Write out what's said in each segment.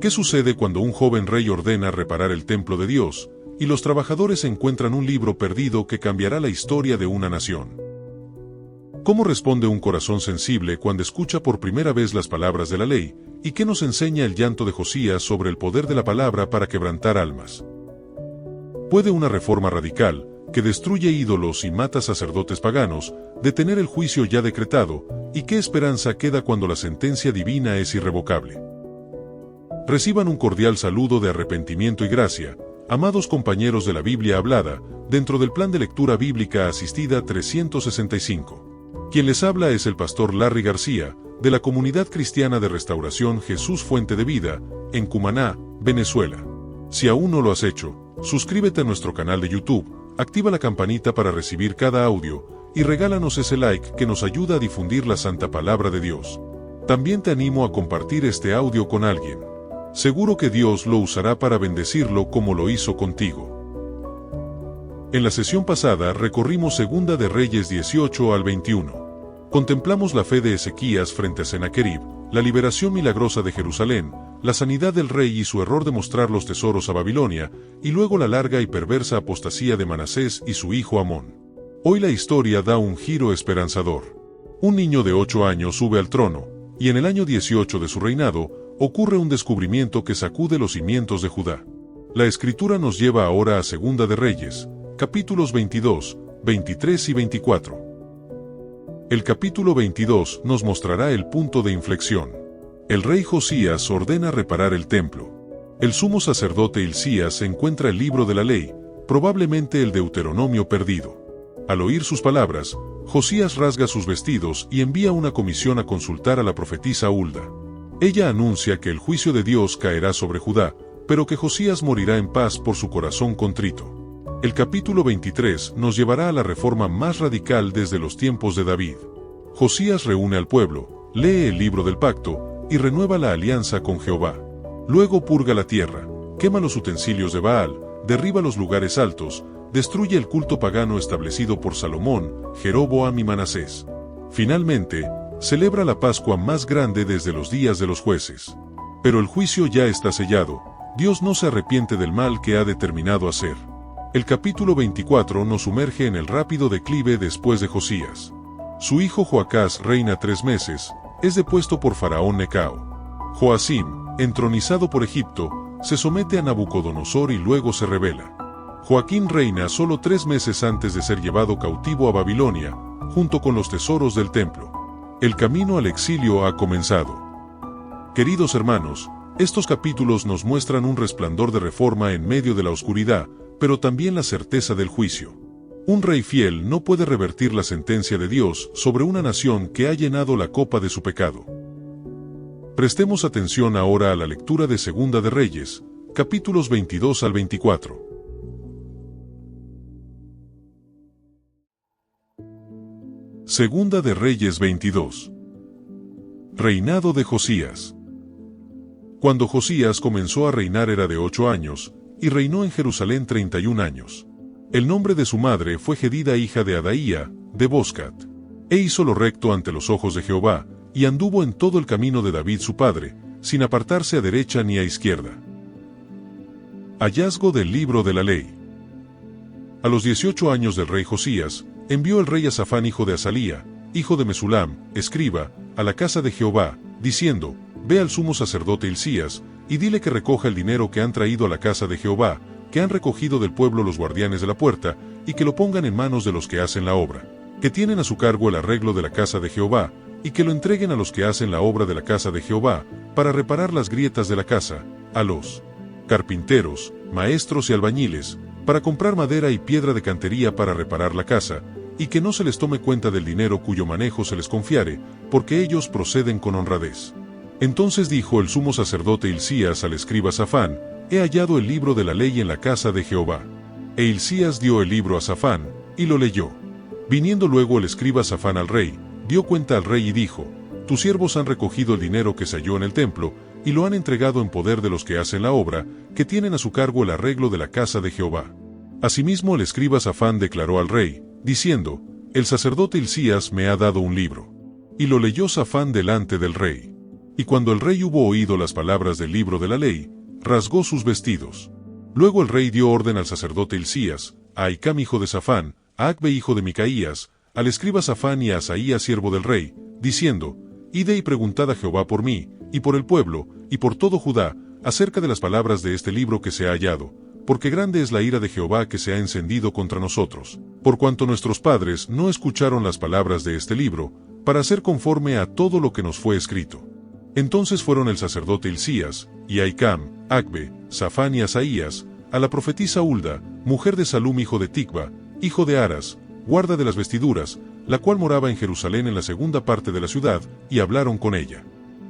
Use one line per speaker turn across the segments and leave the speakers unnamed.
¿Qué sucede cuando un joven rey ordena reparar el templo de Dios, y los trabajadores encuentran un libro perdido que cambiará la historia de una nación? ¿Cómo responde un corazón sensible cuando escucha por primera vez las palabras de la ley, y qué nos enseña el llanto de Josías sobre el poder de la palabra para quebrantar almas? ¿Puede una reforma radical, que destruye ídolos y mata sacerdotes paganos, detener el juicio ya decretado, y qué esperanza queda cuando la sentencia divina es irrevocable? Reciban un cordial saludo de arrepentimiento y gracia, amados compañeros de la Biblia hablada, dentro del plan de lectura bíblica asistida 365. Quien les habla es el pastor Larry García, de la Comunidad Cristiana de Restauración Jesús Fuente de Vida, en Cumaná, Venezuela. Si aún no lo has hecho, suscríbete a nuestro canal de YouTube, activa la campanita para recibir cada audio, y regálanos ese like que nos ayuda a difundir la santa palabra de Dios. También te animo a compartir este audio con alguien. Seguro que Dios lo usará para bendecirlo como lo hizo contigo. En la sesión pasada recorrimos Segunda de Reyes 18 al 21. Contemplamos la fe de Ezequías frente a Sennacherib, la liberación milagrosa de Jerusalén, la sanidad del rey y su error de mostrar los tesoros a Babilonia, y luego la larga y perversa apostasía de Manasés y su hijo Amón. Hoy la historia da un giro esperanzador. Un niño de 8 años sube al trono, y en el año 18 de su reinado, ocurre un descubrimiento que sacude los cimientos de Judá. La escritura nos lleva ahora a Segunda de Reyes, capítulos 22, 23 y 24. El capítulo 22 nos mostrará el punto de inflexión. El rey Josías ordena reparar el templo. El sumo sacerdote Hilcías encuentra el libro de la ley, probablemente el Deuteronomio perdido. Al oír sus palabras, Josías rasga sus vestidos y envía una comisión a consultar a la profetisa Hulda. Ella anuncia que el juicio de Dios caerá sobre Judá, pero que Josías morirá en paz por su corazón contrito. El capítulo 23 nos llevará a la reforma más radical desde los tiempos de David. Josías reúne al pueblo, lee el libro del pacto, y renueva la alianza con Jehová. Luego purga la tierra, quema los utensilios de Baal, derriba los lugares altos, destruye el culto pagano establecido por Salomón, Jeroboam y Manasés. Finalmente, celebra la Pascua más grande desde los días de los jueces. Pero el juicio ya está sellado, Dios no se arrepiente del mal que ha determinado hacer. El capítulo 24 nos sumerge en el rápido declive después de Josías. Su hijo Joacás reina 3 meses, es depuesto por Faraón Necao. Joacim, entronizado por Egipto, se somete a Nabucodonosor y luego se rebela. Joaquín reina solo 3 meses antes de ser llevado cautivo a Babilonia, junto con los tesoros del templo. El camino al exilio ha comenzado. Queridos hermanos, estos capítulos nos muestran un resplandor de reforma en medio de la oscuridad, pero también la certeza del juicio. Un rey fiel no puede revertir la sentencia de Dios sobre una nación que ha llenado la copa de su pecado. Prestemos atención ahora a la lectura de Segunda de Reyes, capítulos 22 al 24. Segunda de Reyes 22. Reinado de Josías. Cuando Josías comenzó a reinar era de 8 años, y reinó en Jerusalén 31 años. El nombre de su madre fue Jedida, hija de Adaía, de Boscat. E hizo lo recto ante los ojos de Jehová, y anduvo en todo el camino de David su padre, sin apartarse a derecha ni a izquierda. Hallazgo del libro de la ley. A los 18 años del rey Josías, envió el rey a Safán hijo de Asalía, hijo de Mesulam, escriba, a la casa de Jehová, diciendo: Ve al sumo sacerdote Hilcías, y dile que recoja el dinero que han traído a la casa de Jehová, que han recogido del pueblo los guardianes de la puerta, y que lo pongan en manos de los que hacen la obra, que tienen a su cargo el arreglo de la casa de Jehová, y que lo entreguen a los que hacen la obra de la casa de Jehová, para reparar las grietas de la casa, a los carpinteros, maestros y albañiles, para comprar madera y piedra de cantería para reparar la casa, y que no se les tome cuenta del dinero cuyo manejo se les confiare, porque ellos proceden con honradez. Entonces dijo el sumo sacerdote Hilcías al escriba Safán: He hallado el libro de la ley en la casa de Jehová. E Hilcías dio el libro a Safán, y lo leyó. Viniendo luego el escriba Safán al rey, dio cuenta al rey y dijo: Tus siervos han recogido el dinero que se halló en el templo, y lo han entregado en poder de los que hacen la obra, que tienen a su cargo el arreglo de la casa de Jehová. Asimismo el escriba Safán declaró al rey, diciendo: El sacerdote Hilcías me ha dado un libro. Y lo leyó Safán delante del rey. Y cuando el rey hubo oído las palabras del libro de la ley, rasgó sus vestidos. Luego el rey dio orden al sacerdote Hilcías, a Ahicam hijo de Safán, a Acbe hijo de Micaías, al escriba Safán y a Asaías siervo del rey, diciendo: Ide y preguntad a Jehová por mí, y por el pueblo, y por todo Judá, acerca de las palabras de este libro que se ha hallado, porque grande es la ira de Jehová que se ha encendido contra nosotros, por cuanto nuestros padres no escucharon las palabras de este libro, para hacer conforme a todo lo que nos fue escrito. Entonces fueron el sacerdote Hilcías, y Ahicam, Acbe, Safán y Asaías, a la profetisa Hulda, mujer de Salum hijo de Ticva, hijo de Aras, guarda de las vestiduras, la cual moraba en Jerusalén en la segunda parte de la ciudad, y hablaron con ella.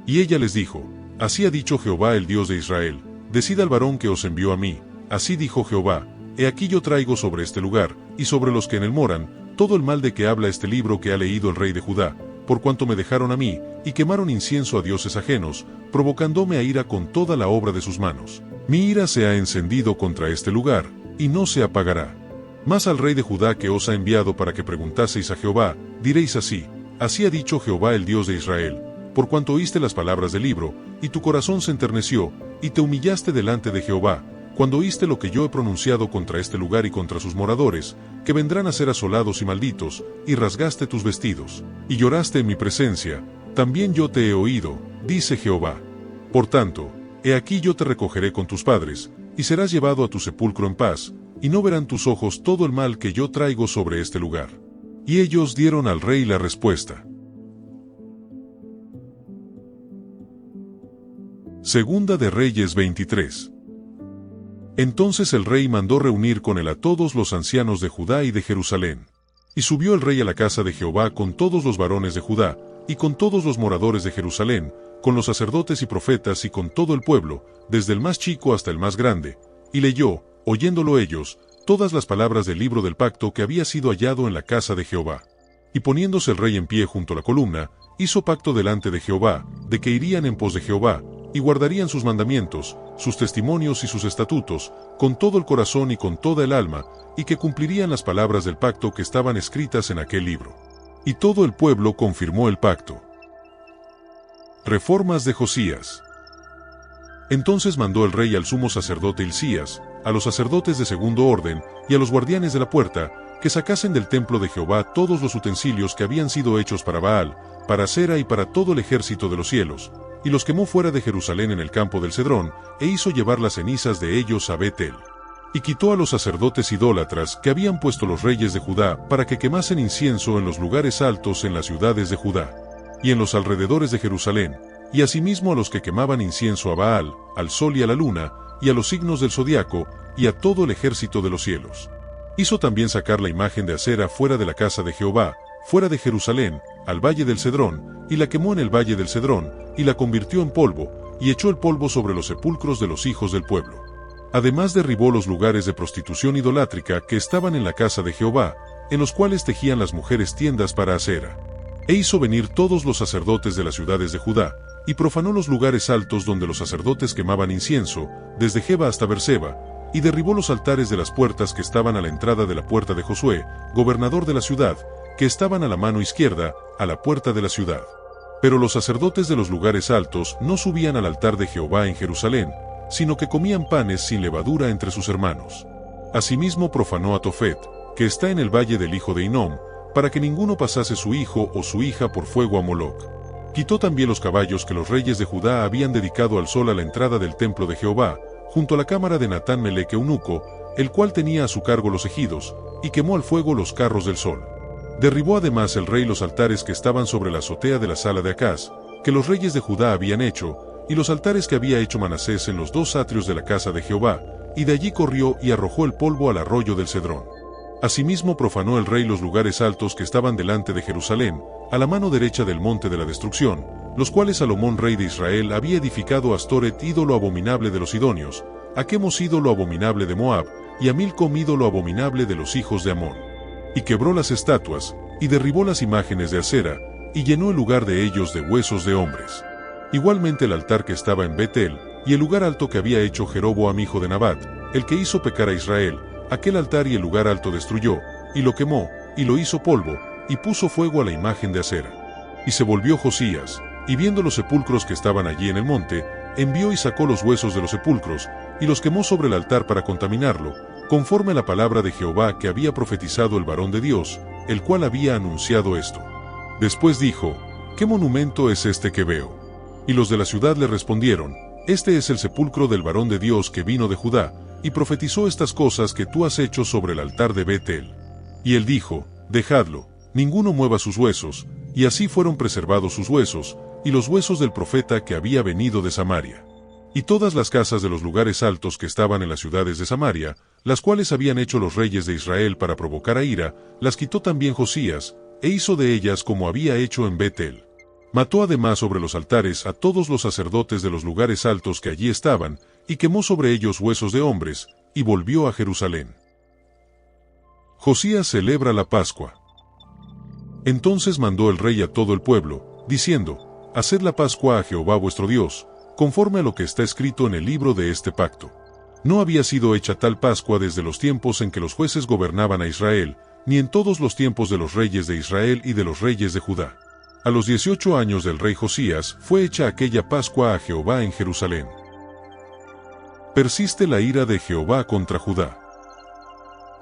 Y ella les dijo: Así ha dicho Jehová el Dios de Israel, decid al varón que os envió a mí, así dijo Jehová: He aquí yo traigo sobre este lugar, y sobre los que en él moran, todo el mal de que habla este libro que ha leído el rey de Judá, por cuanto me dejaron a mí, y quemaron incienso a dioses ajenos, provocándome a ira con toda la obra de sus manos. Mi ira se ha encendido contra este lugar, y no se apagará. Mas al rey de Judá que os ha enviado para que preguntaseis a Jehová, diréis así: Así ha dicho Jehová el Dios de Israel, por cuanto oíste las palabras del libro, y tu corazón se enterneció, y te humillaste delante de Jehová, cuando oíste lo que yo he pronunciado contra este lugar y contra sus moradores, que vendrán a ser asolados y malditos, y rasgaste tus vestidos, y lloraste en mi presencia, también yo te he oído, dice Jehová. Por tanto, he aquí yo te recogeré con tus padres, y serás llevado a tu sepulcro en paz, y no verán tus ojos todo el mal que yo traigo sobre este lugar. Y ellos dieron al rey la respuesta. Segunda de Reyes 23. Entonces el rey mandó reunir con él a todos los ancianos de Judá y de Jerusalén. Y subió el rey a la casa de Jehová con todos los varones de Judá, y con todos los moradores de Jerusalén, con los sacerdotes y profetas y con todo el pueblo, desde el más chico hasta el más grande, y leyó, oyéndolo ellos, todas las palabras del libro del pacto que había sido hallado en la casa de Jehová. Y poniéndose el rey en pie junto a la columna, hizo pacto delante de Jehová, de que irían en pos de Jehová, y guardarían sus mandamientos, sus testimonios y sus estatutos, con todo el corazón y con toda el alma, y que cumplirían las palabras del pacto que estaban escritas en aquel libro. Y todo el pueblo confirmó el pacto. Reformas de Josías. Entonces mandó el rey al sumo sacerdote Hilcías, a los sacerdotes de segundo orden, y a los guardianes de la puerta, que sacasen del templo de Jehová todos los utensilios que habían sido hechos para Baal, para Asera y para todo el ejército de los cielos, y los quemó fuera de Jerusalén en el campo del Cedrón, e hizo llevar las cenizas de ellos a Bet-el. Y quitó a los sacerdotes idólatras que habían puesto los reyes de Judá para que quemasen incienso en los lugares altos en las ciudades de Judá, y en los alrededores de Jerusalén, y asimismo a los que quemaban incienso a Baal, al sol y a la luna, y a los signos del zodiaco, y a todo el ejército de los cielos. Hizo también sacar la imagen de Asera fuera de la casa de Jehová, fuera de Jerusalén, al valle del Cedrón, y la quemó en el valle del Cedrón, y la convirtió en polvo, y echó el polvo sobre los sepulcros de los hijos del pueblo. Además derribó los lugares de prostitución idolátrica que estaban en la casa de Jehová, en los cuales tejían las mujeres tiendas para Asera. E hizo venir todos los sacerdotes de las ciudades de Judá, y profanó los lugares altos donde los sacerdotes quemaban incienso, desde Geba hasta Berseba, y derribó los altares de las puertas que estaban a la entrada de la puerta de Josué, gobernador de la ciudad, que estaban a la mano izquierda, a la puerta de la ciudad. Pero los sacerdotes de los lugares altos no subían al altar de Jehová en Jerusalén, sino que comían panes sin levadura entre sus hermanos. Asimismo profanó a Tofet, que está en el valle del hijo de Hinnom, para que ninguno pasase su hijo o su hija por fuego a Moloc. Quitó también los caballos que los reyes de Judá habían dedicado al sol a la entrada del templo de Jehová, junto a la cámara de Natán Melec eunuco, el cual tenía a su cargo los ejidos, y quemó al fuego los carros del sol. Derribó además el rey los altares que estaban sobre la azotea de la sala de Acaz, que los reyes de Judá habían hecho, y los altares que había hecho Manasés en los dos atrios de la casa de Jehová, y de allí corrió y arrojó el polvo al arroyo del Cedrón. Asimismo profanó el rey los lugares altos que estaban delante de Jerusalén, a la mano derecha del monte de la destrucción, los cuales Salomón rey de Israel había edificado a Astoret ídolo abominable de los sidonios, a Quemos ídolo abominable de Moab, y a Milcom ídolo abominable de los hijos de Amón. Y quebró las estatuas, y derribó las imágenes de Asera, y llenó el lugar de ellos de huesos de hombres. Igualmente el altar que estaba en Bet-el, y el lugar alto que había hecho Jeroboam hijo de Nabat, el que hizo pecar a Israel, aquel altar y el lugar alto destruyó, y lo quemó, y lo hizo polvo, y puso fuego a la imagen de Asera. Y se volvió Josías, Y viendo los sepulcros que estaban allí en el monte, envió y sacó los huesos de los sepulcros, y los quemó sobre el altar para contaminarlo, conforme a la palabra de Jehová que había profetizado el varón de Dios, el cual había anunciado esto. Después dijo: ¿Qué monumento es este que veo? Y los de la ciudad le respondieron: Este es el sepulcro del varón de Dios que vino de Judá, y profetizó estas cosas que tú has hecho sobre el altar de Bet-el. Y él dijo: Dejadlo, ninguno mueva sus huesos, y así fueron preservados sus huesos, y los huesos del profeta que había venido de Samaria. Y todas las casas de los lugares altos que estaban en las ciudades de Samaria, las cuales habían hecho los reyes de Israel para provocar a ira, las quitó también Josías, e hizo de ellas como había hecho en Bet-el. Mató además sobre los altares a todos los sacerdotes de los lugares altos que allí estaban, y quemó sobre ellos huesos de hombres, y volvió a Jerusalén. Josías celebra la Pascua. Entonces mandó el rey a todo el pueblo, diciendo: Haced la Pascua a Jehová vuestro Dios, conforme a lo que está escrito en el libro de este pacto. No había sido hecha tal Pascua desde los tiempos en que los jueces gobernaban a Israel, ni en todos los tiempos de los reyes de Israel y de los reyes de Judá. A los 18 años del rey Josías fue hecha aquella Pascua a Jehová en Jerusalén. Persiste la ira de Jehová contra Judá.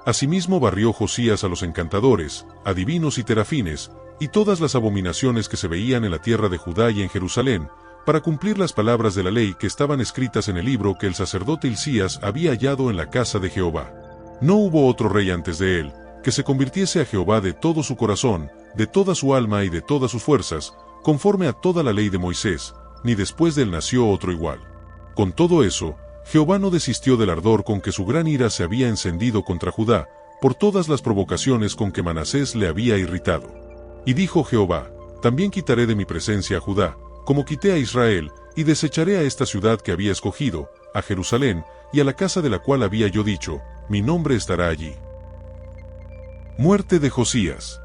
Asimismo barrió Josías a los encantadores, adivinos y terafines, y todas las abominaciones que se veían en la tierra de Judá y en Jerusalén, para cumplir las palabras de la ley que estaban escritas en el libro que el sacerdote Hilcías había hallado en la casa de Jehová. No hubo otro rey antes de él, que se convirtiese a Jehová de todo su corazón, de toda su alma y de todas sus fuerzas, conforme a toda la ley de Moisés, ni después de él nació otro igual. Con todo eso, Jehová no desistió del ardor con que su gran ira se había encendido contra Judá, por todas las provocaciones con que Manasés le había irritado. Y dijo Jehová: También quitaré de mi presencia a Judá, como quité a Israel, y desecharé a esta ciudad que había escogido, a Jerusalén, y a la casa de la cual había yo dicho: Mi nombre estará allí. Muerte de Josías.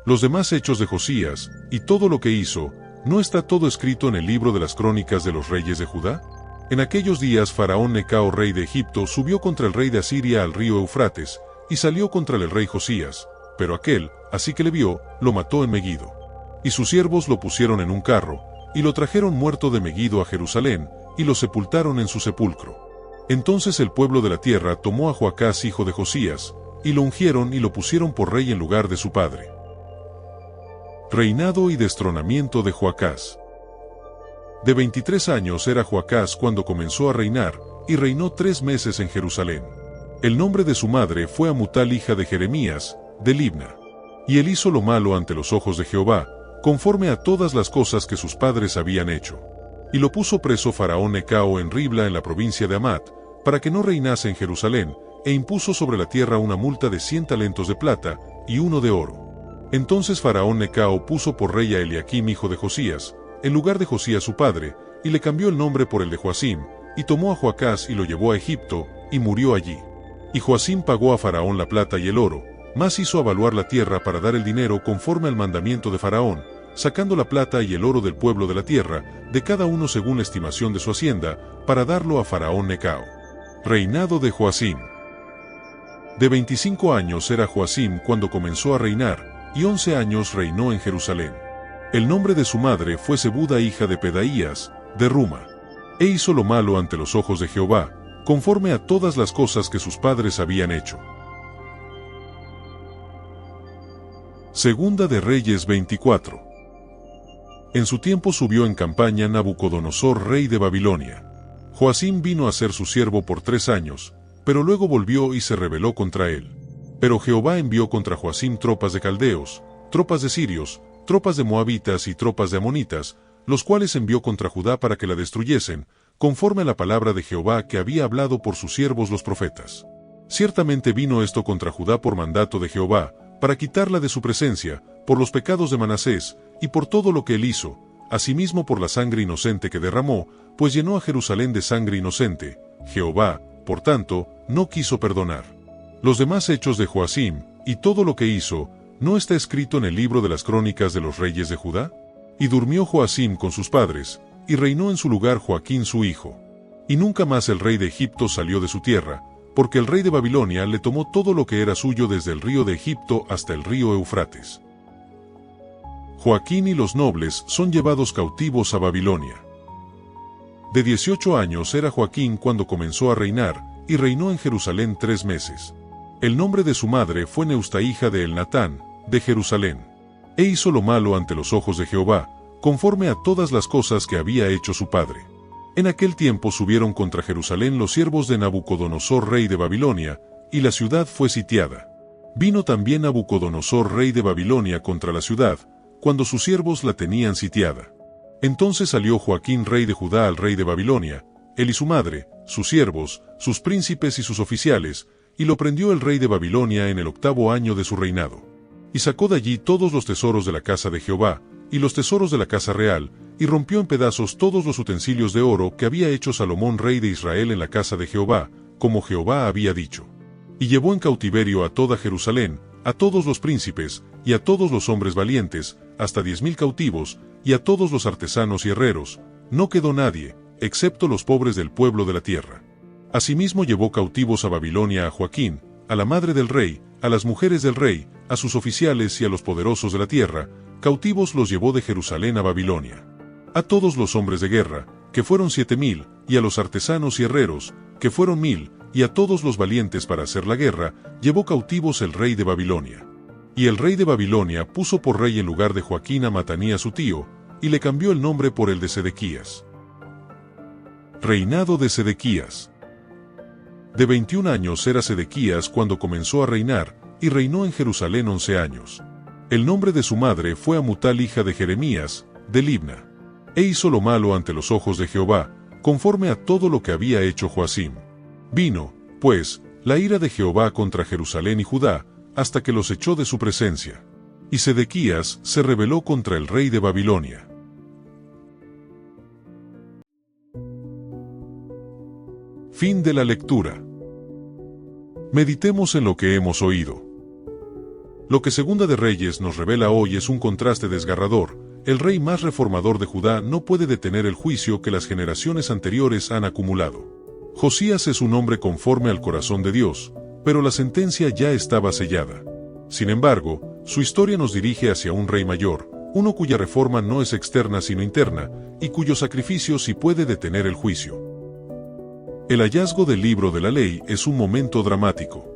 Los demás hechos de Josías, y todo lo que hizo, ¿no está todo escrito en el libro de las crónicas de los reyes de Judá? En aquellos días Faraón Necao, rey de Egipto, subió contra el rey de Asiria al río Eufrates, y salió contra el rey Josías, pero aquél, así que le vio, lo mató en Megido. Y sus siervos lo pusieron en un carro, y lo trajeron muerto de Megido a Jerusalén, y lo sepultaron en su sepulcro. Entonces el pueblo de la tierra tomó a Joacás hijo de Josías, y lo ungieron y lo pusieron por rey en lugar de su padre. Reinado y destronamiento de Joacás. De 23 años era Joacás cuando comenzó a reinar, y reinó 3 meses en Jerusalén. El nombre de su madre fue Amutal, hija de Jeremías, de Libna. Y él hizo lo malo ante los ojos de Jehová, conforme a todas las cosas que sus padres habían hecho. Y lo puso preso Faraón Necao en Ribla en la provincia de Amat, para que no reinase en Jerusalén, e impuso sobre la tierra una multa de 100 talentos de plata, y 1 de oro. Entonces Faraón Necao puso por rey a Eliaquim hijo de Josías, en lugar de Josías su padre, y le cambió el nombre por el de Joacim, y tomó a Joacás y lo llevó a Egipto, y murió allí. Y Joacim pagó a Faraón la plata y el oro, mas hizo avaluar la tierra para dar el dinero conforme al mandamiento de Faraón, sacando la plata y el oro del pueblo de la tierra, de cada uno según la estimación de su hacienda, para darlo a Faraón Necao. Reinado de Joacim. De 25 años era Joacim cuando comenzó a reinar, y 11 años reinó en Jerusalén. El nombre de su madre fue Zebuda, hija de Pedaías, de Ruma. E hizo lo malo ante los ojos de Jehová, conforme a todas las cosas que sus padres habían hecho. Segunda de Reyes 24. En su tiempo subió en campaña Nabucodonosor, rey de Babilonia. Joacim vino a ser su siervo por 3 años, pero luego volvió y se rebeló contra él. Pero Jehová envió contra Joacim tropas de caldeos, tropas de sirios, tropas de moabitas y tropas de amonitas, los cuales envió contra Judá para que la destruyesen, conforme a la palabra de Jehová que había hablado por sus siervos los profetas. Ciertamente vino esto contra Judá por mandato de Jehová, para quitarla de su presencia, por los pecados de Manasés, y por todo lo que él hizo, asimismo por la sangre inocente que derramó, pues llenó a Jerusalén de sangre inocente. Jehová, por tanto, no quiso perdonar. Los demás hechos de Joacim, y todo lo que hizo, ¿no está escrito en el libro de las crónicas de los reyes de Judá? Y durmió Joacim con sus padres, y reinó en su lugar Joaquín su hijo. Y nunca más el rey de Egipto salió de su tierra, porque el rey de Babilonia le tomó todo lo que era suyo desde el río de Egipto hasta el río Eufrates. Joaquín y los nobles son llevados cautivos a Babilonia. De 18 años era Joaquín cuando comenzó a reinar, y reinó en Jerusalén 3 meses. El nombre de su madre fue Neusta, hija de Elnatán, de Jerusalén. E hizo lo malo ante los ojos de Jehová, conforme a todas las cosas que había hecho su padre. En aquel tiempo subieron contra Jerusalén los siervos de Nabucodonosor, rey de Babilonia, y la ciudad fue sitiada. Vino también Nabucodonosor, rey de Babilonia, contra la ciudad, cuando sus siervos la tenían sitiada. Entonces salió Joaquín, rey de Judá, al rey de Babilonia, él y su madre, sus siervos, sus príncipes y sus oficiales, y lo prendió el rey de Babilonia en el 8º año de su reinado. Y sacó de allí todos los tesoros de la casa de Jehová, y los tesoros de la casa real, y rompió en pedazos todos los utensilios de oro que había hecho Salomón, rey de Israel, en la casa de Jehová, como Jehová había dicho. Y llevó en cautiverio a toda Jerusalén, a todos los príncipes, y a todos los hombres valientes, hasta 10,000 cautivos, y a todos los artesanos y herreros. No quedó nadie, excepto los pobres del pueblo de la tierra. Asimismo llevó cautivos a Babilonia a Joaquín, a la madre del rey, a las mujeres del rey, a sus oficiales y a los poderosos de la tierra. Cautivos los llevó de Jerusalén a Babilonia. A todos los hombres de guerra, que fueron 7,000, y a los artesanos y herreros, que fueron 1,000, y a todos los valientes para hacer la guerra, llevó cautivos el rey de Babilonia. Y el rey de Babilonia puso por rey en lugar de Joaquín a Matanías su tío, y le cambió el nombre por el de Sedequías. Reinado de Sedequías. De 21 años era Sedequías cuando comenzó a reinar, y reinó en Jerusalén 11 años. El nombre de su madre fue Amutal, hija de Jeremías, de Libna. E hizo lo malo ante los ojos de Jehová, conforme a todo lo que había hecho Joacim. Vino, pues, la ira de Jehová contra Jerusalén y Judá, hasta que los echó de su presencia. Y Sedequías se rebeló contra el rey de Babilonia. Fin de la lectura. Meditemos en lo que hemos oído. Lo que Segunda de Reyes nos revela hoy es un contraste desgarrador. El rey más reformador de Judá no puede detener el juicio que las generaciones anteriores han acumulado. Josías es un hombre conforme al corazón de Dios, pero la sentencia ya estaba sellada. Sin embargo, su historia nos dirige hacia un rey mayor, uno cuya reforma no es externa sino interna, y cuyo sacrificio sí puede detener el juicio. El hallazgo del libro de la ley es un momento dramático.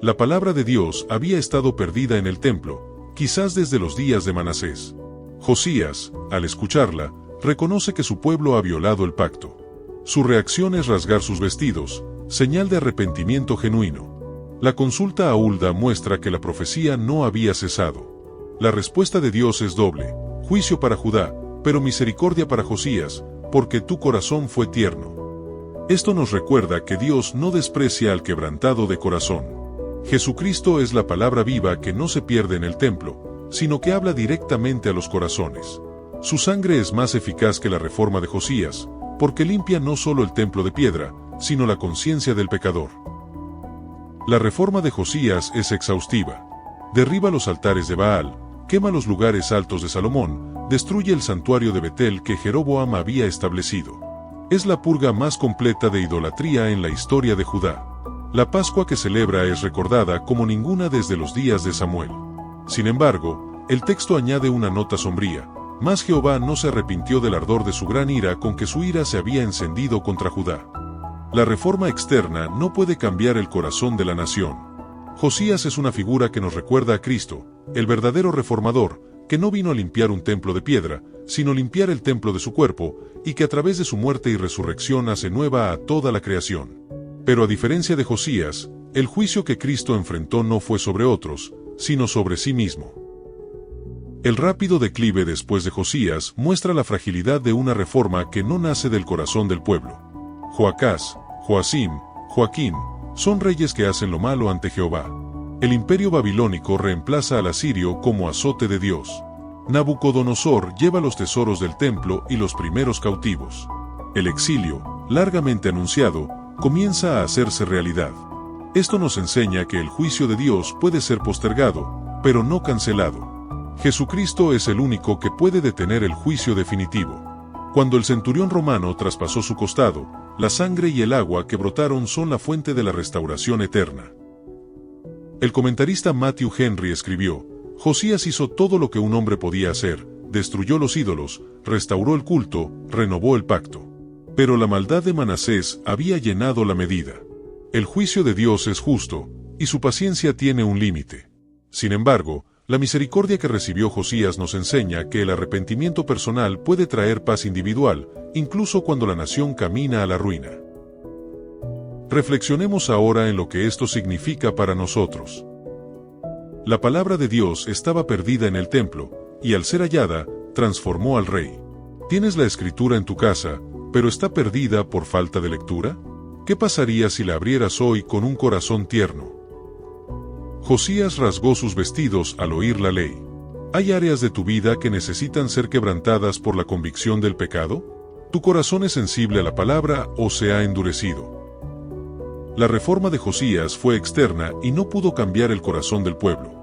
La palabra de Dios había estado perdida en el templo, quizás desde los días de Manasés. Josías, al escucharla, reconoce que su pueblo ha violado el pacto. Su reacción es rasgar sus vestidos, señal de arrepentimiento genuino. La consulta a Hulda muestra que la profecía no había cesado. La respuesta de Dios es doble: juicio para Judá, pero misericordia para Josías, porque tu corazón fue tierno. Esto nos recuerda que Dios no desprecia al quebrantado de corazón. Jesucristo es la palabra viva que no se pierde en el templo, sino que habla directamente a los corazones. Su sangre es más eficaz que la reforma de Josías, porque limpia no solo el templo de piedra, sino la conciencia del pecador. La reforma de Josías es exhaustiva. Derriba los altares de Baal, quema los lugares altos de Salomón, destruye el santuario de Betel que Jeroboam había establecido. Es la purga más completa de idolatría en la historia de Judá. La Pascua que celebra es recordada como ninguna desde los días de Samuel. Sin embargo, el texto añade una nota sombría: mas Jehová no se arrepintió del ardor de su gran ira con que su ira se había encendido contra Judá. La reforma externa no puede cambiar el corazón de la nación. Josías es una figura que nos recuerda a Cristo, el verdadero reformador, que no vino a limpiar un templo de piedra, sino limpiar el templo de su cuerpo, y que a través de su muerte y resurrección hace nueva a toda la creación. Pero a diferencia de Josías, el juicio que Cristo enfrentó no fue sobre otros, sino sobre sí mismo. El rápido declive después de Josías muestra la fragilidad de una reforma que no nace del corazón del pueblo. Joacás, Joacim, Joaquín, son reyes que hacen lo malo ante Jehová. El imperio babilónico reemplaza al asirio como azote de Dios. Nabucodonosor lleva los tesoros del templo y los primeros cautivos. El exilio, largamente anunciado, comienza a hacerse realidad. Esto nos enseña que el juicio de Dios puede ser postergado, pero no cancelado. Jesucristo es el único que puede detener el juicio definitivo. Cuando el centurión romano traspasó su costado, la sangre y el agua que brotaron son la fuente de la restauración eterna. El comentarista Matthew Henry escribió: Josías hizo todo lo que un hombre podía hacer, destruyó los ídolos, restauró el culto, renovó el pacto. Pero la maldad de Manasés había llenado la medida. El juicio de Dios es justo, y su paciencia tiene un límite. Sin embargo, la misericordia que recibió Josías nos enseña que el arrepentimiento personal puede traer paz individual, incluso cuando la nación camina a la ruina. Reflexionemos ahora en lo que esto significa para nosotros. La palabra de Dios estaba perdida en el templo, y al ser hallada, transformó al rey. ¿Tienes la escritura en tu casa, pero está perdida por falta de lectura? ¿Qué pasaría si la abrieras hoy con un corazón tierno? Josías rasgó sus vestidos al oír la ley. ¿Hay áreas de tu vida que necesitan ser quebrantadas por la convicción del pecado? ¿Tu corazón es sensible a la palabra o se ha endurecido? La reforma de Josías fue externa y no pudo cambiar el corazón del pueblo.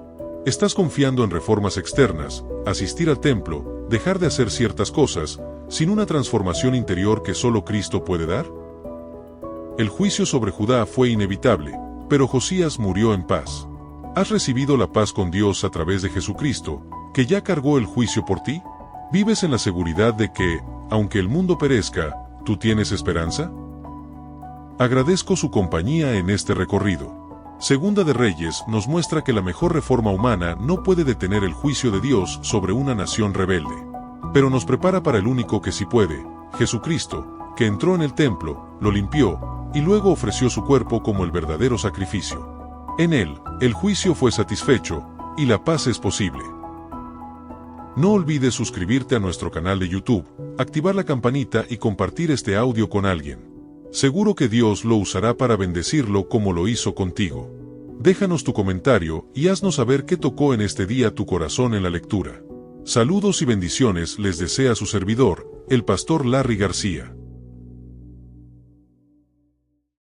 ¿Estás confiando en reformas externas, asistir al templo, dejar de hacer ciertas cosas, sin una transformación interior que solo Cristo puede dar? El juicio sobre Judá fue inevitable, pero Josías murió en paz. ¿Has recibido la paz con Dios a través de Jesucristo, que ya cargó el juicio por ti? ¿Vives en la seguridad de que, aunque el mundo perezca, tú tienes esperanza? Agradezco su compañía en este recorrido. Segunda de Reyes nos muestra que la mejor reforma humana no puede detener el juicio de Dios sobre una nación rebelde. Pero nos prepara para el único que sí puede, Jesucristo, que entró en el templo, lo limpió, y luego ofreció su cuerpo como el verdadero sacrificio. En él, el juicio fue satisfecho, y la paz es posible. No olvides suscribirte a nuestro canal de YouTube, activar la campanita y compartir este audio con alguien. Seguro que Dios lo usará para bendecirlo como lo hizo contigo. Déjanos tu comentario y haznos saber qué tocó en este día tu corazón en la lectura. Saludos y bendiciones les desea su servidor, el pastor Larry García.